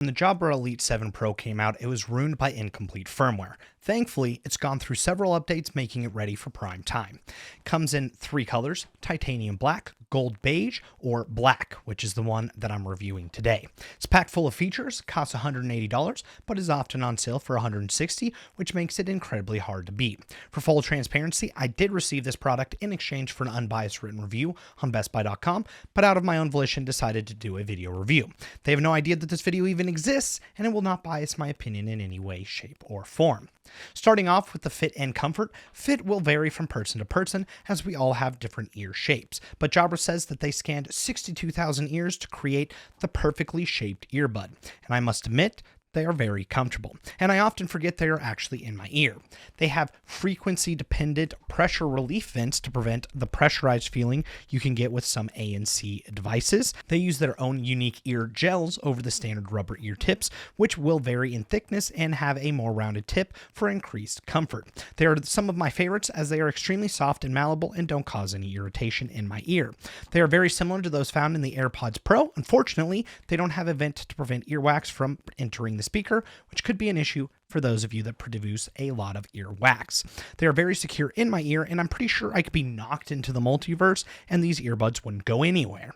When the Jabra Elite 7 Pro came out, it was ruined by incomplete firmware. Thankfully, it's gone through several updates, making it ready for prime time. It comes in 3 colors: titanium black, gold beige, or black, which is the one that I'm reviewing today. It's packed full of features, costs $180, but is often on sale for $160, which makes it incredibly hard to beat. For full transparency, I did receive this product in exchange for an unbiased written review on bestbuy.com, but out of my own volition decided to do a video review. They have no idea that this video even exists, and it will not bias my opinion in any way, shape, or form. Starting off with the fit and comfort, fit will vary from person to person as we all have different ear shapes, but Jabra says that they scanned 62,000 ears to create the perfectly shaped earbud, and I must admit, they are very comfortable, and I often forget they are actually in my ear. They have frequency-dependent pressure relief vents to prevent the pressurized feeling you can get with some ANC devices. They use their own unique ear gels over the standard rubber ear tips, which will vary in thickness and have a more rounded tip for increased comfort. They are some of my favorites as they are extremely soft and malleable and don't cause any irritation in my ear. They are very similar to those found in the AirPods Pro. Unfortunately, they don't have a vent to prevent earwax from entering the speaker, which could be an issue for those of you that produce a lot of earwax. They are very secure in my ear, and I'm pretty sure I could be knocked into the multiverse and these earbuds wouldn't go anywhere,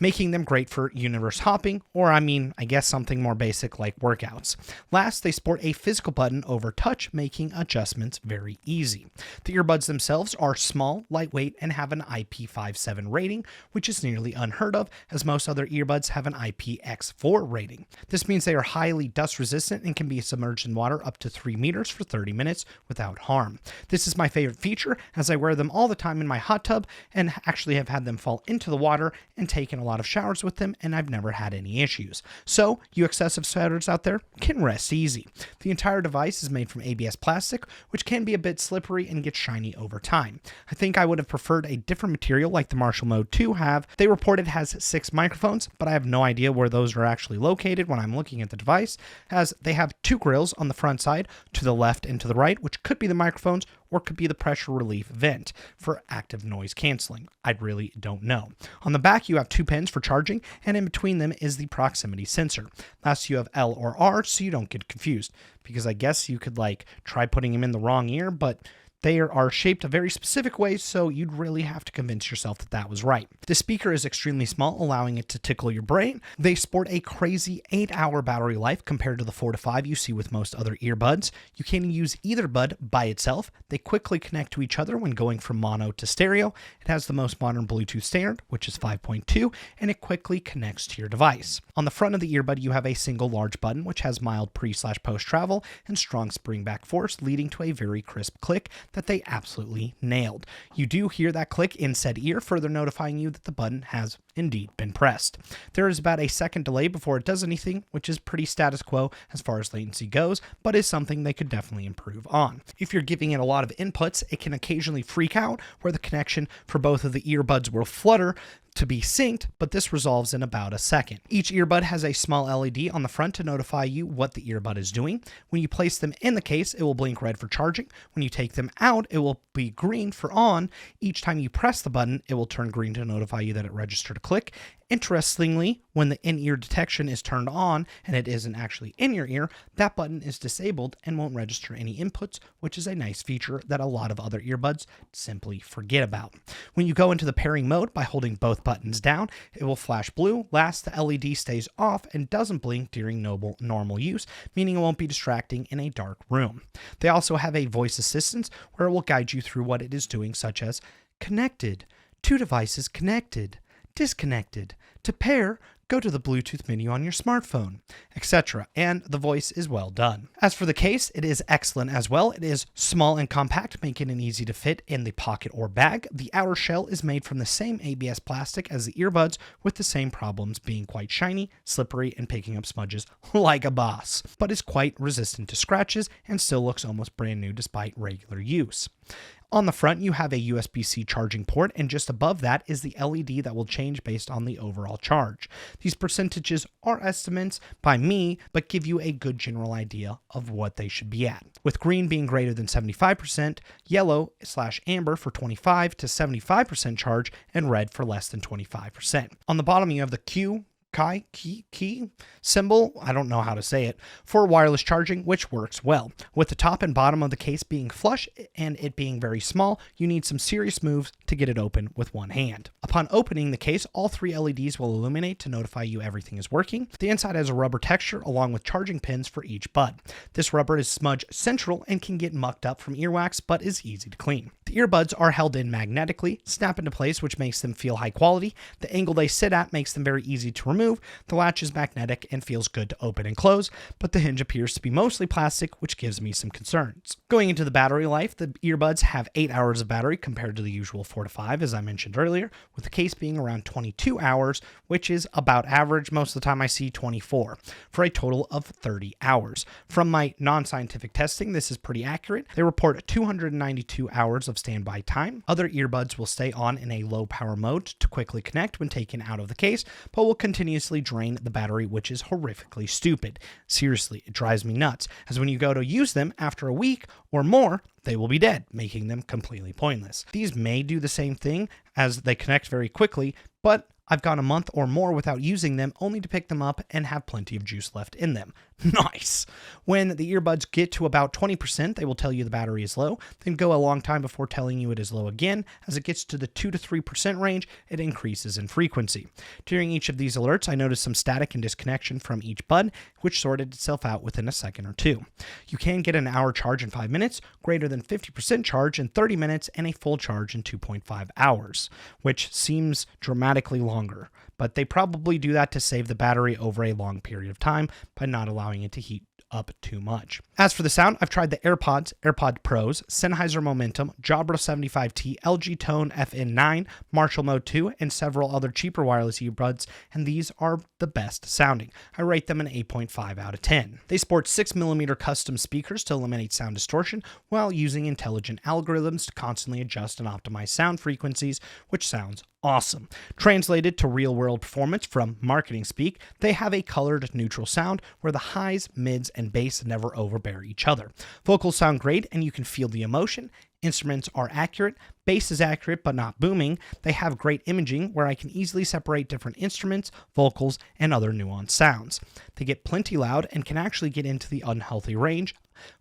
making them great for universe hopping, or I guess something more basic like workouts. Last, they sport a physical button over touch, making adjustments very easy. The earbuds themselves are small, lightweight, and have an IP57 rating, which is nearly unheard of, as most other earbuds have an IPX4 rating. This means they are highly dust resistant and can be submerged in water up to 3 meters for 30 minutes without harm. This is my favorite feature, as I wear them all the time in my hot tub and actually have had them fall into the water and taken a lot of showers with them, and I've never had any issues. So, you excessive sweaters out there can rest easy. The entire device is made from ABS plastic, which can be a bit slippery and get shiny over time. I think I would have preferred a different material like the Marshall Mode 2 have. They report it has 6 microphones, but I have no idea where those are actually located when I'm looking at the device, as they have 2 grills on the front side, to the left and to the right, which could be the microphones or could be the pressure relief vent for active noise canceling. I really don't know. On the back, you have 2 pins for charging, and in between them is the proximity sensor. Last, you have L or R, so you don't get confused, because I guess you could try putting them in the wrong ear, but they are shaped a very specific way, so you'd really have to convince yourself that that was right. The speaker is extremely small, allowing it to tickle your brain. They sport a crazy 8-hour battery life compared to the 4 to 5 you see with most other earbuds. You can use either bud by itself. They quickly connect to each other when going from mono to stereo. It has the most modern Bluetooth standard, which is 5.2, and it quickly connects to your device. On the front of the earbud, you have a single large button, which has mild pre/post travel and strong spring back force, leading to a very crisp click that they absolutely nailed. You do hear that click in said ear, further notifying you that the button has indeed been pressed. There is about a second delay before it does anything, which is pretty status quo as far as latency goes, but is something they could definitely improve on. If you're giving it a lot of inputs, it can occasionally freak out where the connection for both of the earbuds will flutter to be synced, but this resolves in about a second. Each earbud has a small LED on the front to notify you what the earbud is doing. When you place them in the case, it will blink red for charging. When you take them out, it will be green for on. Each time you press the button, it will turn green to notify you that it registered a click. Interestingly, when the in-ear detection is turned on and it isn't actually in your ear, that button is disabled and won't register any inputs, which is a nice feature that a lot of other earbuds simply forget about. When you go into the pairing mode by holding both buttons down, it will flash blue. Last, the LED stays off and doesn't blink during normal use, meaning it won't be distracting in a dark room. They also have a voice assistant where it will guide you through what it is doing, such as connected, 2 devices connected, disconnected, to pair, go to the Bluetooth menu on your smartphone, etc. And the voice is well done. As for the case, it is excellent as well. It is small and compact, making it easy to fit in the pocket or bag. The outer shell is made from the same ABS plastic as the earbuds, with the same problems being quite shiny, slippery, and picking up smudges like a boss, but is quite resistant to scratches and still looks almost brand new despite regular use. On the front, you have a USB-C charging port, and just above that is the LED that will change based on the overall charge. These percentages are estimates by me, but give you a good general idea of what they should be at, with green being greater than 75%, yellow/amber for 25 to 75% charge, and red for less than 25%. On the bottom, you have the Q, key symbol, I don't know how to say it, for wireless charging, which works well. With the top and bottom of the case being flush and it being very small, you need some serious moves to get it open with one hand. Upon opening the case, all 3 LEDs will illuminate to notify you everything is working. The inside has a rubber texture along with charging pins for each bud. This rubber is smudge central and can get mucked up from earwax, but is easy to clean. The earbuds are held in magnetically, snap into place, which makes them feel high quality. The angle they sit at makes them very easy to remove. The latch is magnetic and feels good to open and close, but the hinge appears to be mostly plastic, which gives me some concerns. Going into the battery life, the earbuds have 8 hours of battery compared to the usual 4 to 5, as I mentioned earlier, with the case being around 22 hours, which is about average. Most of the time I see 24, for a total of 30 hours. From my non-scientific testing, this is pretty accurate. They report 292 hours of standby time. Other earbuds will stay on in a low power mode to quickly connect when taken out of the case, but will continuously drain the battery, which is horrifically stupid. Seriously, it drives me nuts, as when you go to use them after a week or more, they will be dead, making them completely pointless. These may do the same thing as they connect very quickly, but I've gone a month or more without using them, only to pick them up and have plenty of juice left in them. Nice. When the earbuds get to about 20%, they will tell you the battery is low, then go a long time before telling you it is low again. As it gets to the 2 to 3% range, it increases in frequency. During each of these alerts, I noticed some static and disconnection from each bud, which sorted itself out within a second or two. You can get an hour charge in 5 minutes, greater than 50% charge in 30 minutes, and a full charge in 2.5 hours, which seems dramatically longer. But they probably do that to save the battery over a long period of time by not allowing it to heat up too much. As for the sound, I've tried the AirPods Pros, Sennheiser Momentum, Jabra 75T, LG Tone FN9, Marshall Mode 2, and several other cheaper wireless earbuds, and these are the best sounding. I rate them an 8.5 out of 10. They sport 6mm custom speakers to eliminate sound distortion while using intelligent algorithms to constantly adjust and optimize sound frequencies, which sounds awesome. Translated to real-world performance from marketing speak, they have a colored neutral sound where the highs, mids, and bass never overbear each other. Vocals sound great and you can feel the emotion. Instruments are accurate. Bass is accurate but not booming. They have great imaging where I can easily separate different instruments, vocals, and other nuanced sounds. They get plenty loud and can actually get into the unhealthy range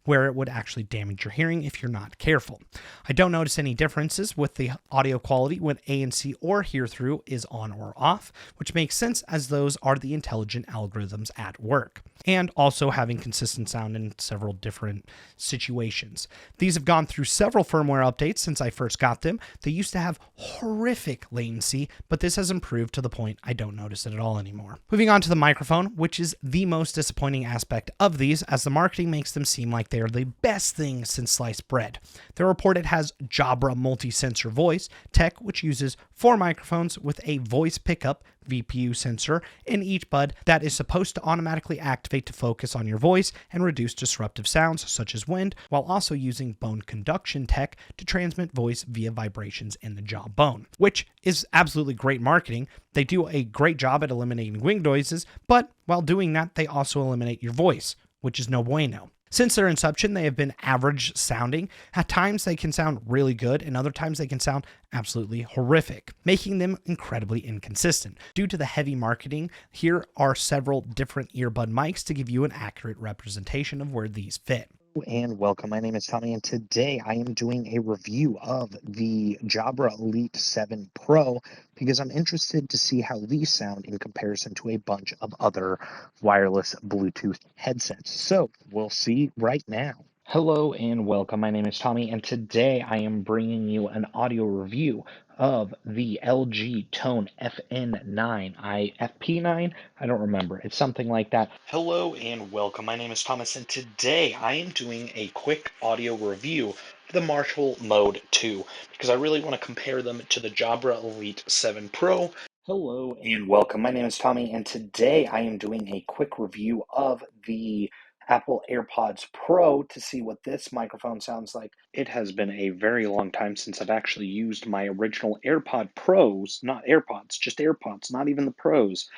where it would actually damage your hearing if you're not careful. I don't notice any differences with the audio quality when ANC or hear through is on or off, which makes sense as those are the intelligent algorithms at work, and also having consistent sound in several different situations. These have gone through several firmware updates since I first got them. They used to have horrific latency, but this has improved to the point I don't notice it at all anymore. Moving on to the microphone, which is the most disappointing aspect of these, as the marketing makes them seem like they are the best thing since sliced bread. The report it has Jabra multi-sensor voice tech, which uses 4 microphones with a voice pickup VPU sensor in each bud that is supposed to automatically activate to focus on your voice and reduce disruptive sounds such as wind, while also using bone conduction tech to transmit voice via vibrations in the jawbone, which is absolutely great marketing. They do a great job at eliminating wing noises, but while doing that, they also eliminate your voice, which is no bueno. Since their inception, they have been average sounding. At times, they can sound really good, and other times they can sound absolutely horrific, making them incredibly inconsistent. Due to the heavy marketing, here are several different earbud mics to give you an accurate representation of where these fit. And welcome. My name is Tommy, and today I am doing a review of the Jabra Elite 7 Pro because I'm interested to see how these sound in comparison to a bunch of other wireless Bluetooth headsets. So we'll see right now. Hello and welcome. My name is Tommy, and today I am bringing you an audio review of the LG Tone FN9, FP9? I don't remember. It's something like that. Hello and welcome. My name is Thomas, and today I am doing a quick audio review of the Marshall Mode 2 because I really want to compare them to the Jabra Elite 7 Pro. Hello and welcome. My name is Tommy, and today I am doing a quick review of the Apple AirPods Pro to see what this microphone sounds like. It has been a very long time since I've actually used my original AirPod Pros, not AirPods, just AirPods, not even the Pros,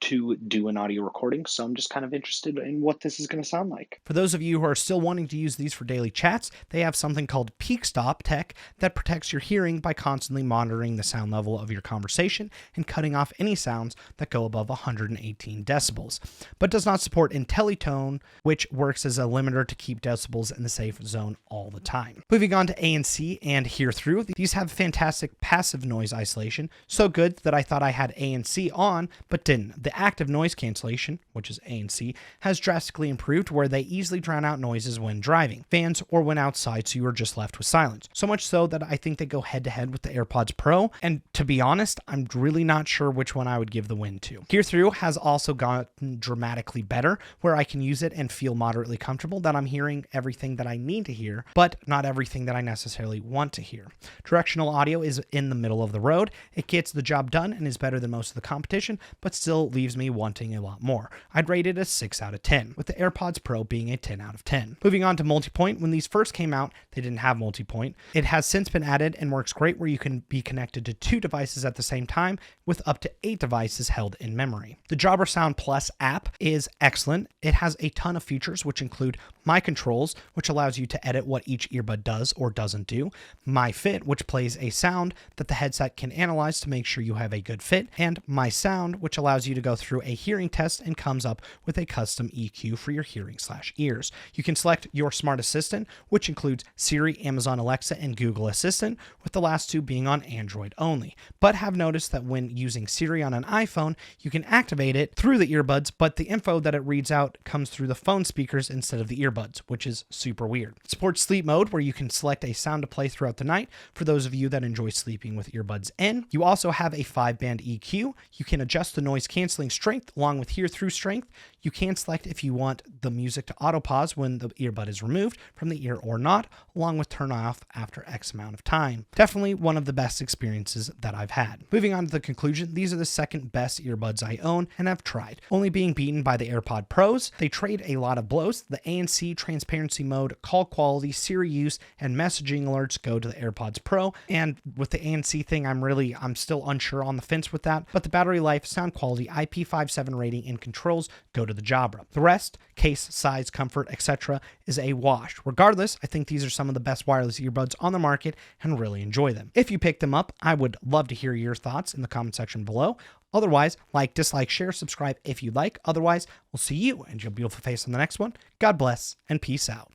to do an audio recording, so I'm just kind of interested in what this is going to sound like. For those of you who are still wanting to use these for daily chats, they have something called Peak Stop tech that protects your hearing by constantly monitoring the sound level of your conversation and cutting off any sounds that go above 118 decibels, but does not support IntelliTone, which works as a limiter to keep decibels in the safe zone all the time. Moving on to ANC and Hear Through, these have fantastic passive noise isolation, so good that I thought I had ANC on, but didn't. The active noise cancellation, which is ANC, has drastically improved where they easily drown out noises when driving, fans, or when outside, so you are just left with silence. So much so that I think they go head to head with the AirPods Pro, and to be honest, I'm really not sure which one I would give the win to. Hear Through has also gotten dramatically better, where I can use it and feel moderately comfortable that I'm hearing everything that I need to hear, but not everything that I necessarily want to hear. Directional audio is in the middle of the road. It gets the job done and is better than most of the competition, but still leaves me wanting a lot more. I'd rate it a 6 out of 10, with the AirPods Pro being a 10 out of 10. Moving on to multipoint, when these first came out, they didn't have multipoint. It has since been added and works great where you can be connected to 2 devices at the same time with up to 8 devices held in memory. The Jabra Sound Plus app is excellent. It has a ton of features, which include My Controls, which allows you to edit what each earbud does or doesn't do, My Fit, which plays a sound that the headset can analyze to make sure you have a good fit, and My Sound, which allows you to go through a hearing test and comes up with a custom EQ for your hearing/ears. You can select your smart assistant, which includes Siri, Amazon Alexa, and Google Assistant, with the last 2 being on Android only. But have noticed that when using Siri on an iPhone, you can activate it through the earbuds, but the info that it reads out comes through the phone speakers instead of the earbuds, which is super weird. It supports sleep mode, where you can select a sound to play throughout the night for those of you that enjoy sleeping with earbuds in. You also have a 5-band EQ. You can adjust the noise canceling strength along with Hear Through strength. You can select if you want the music to auto pause when the earbud is removed from the ear or not, along with turn off after X amount of time. Definitely one of the best experiences that I've had. Moving on to the conclusion, these are the second best earbuds I own and have tried, only being beaten by the AirPod Pros. They trade a lot of blows. The ANC, transparency mode, call quality, Siri use, and messaging alerts go to the AirPods Pro, and with the ANC thing, I'm still unsure on the fence with that, but the battery life, sound quality, IP57 rating, and controls go to the Jabra. The rest, case, size, comfort, etc., is a wash. Regardless, I think these are some of the best wireless earbuds on the market and really enjoy them. If you pick them up, I would love to hear your thoughts in the comment section below. Otherwise, like, dislike, share, subscribe if you like. Otherwise, we'll see you and your beautiful face on the next one. God bless and peace out.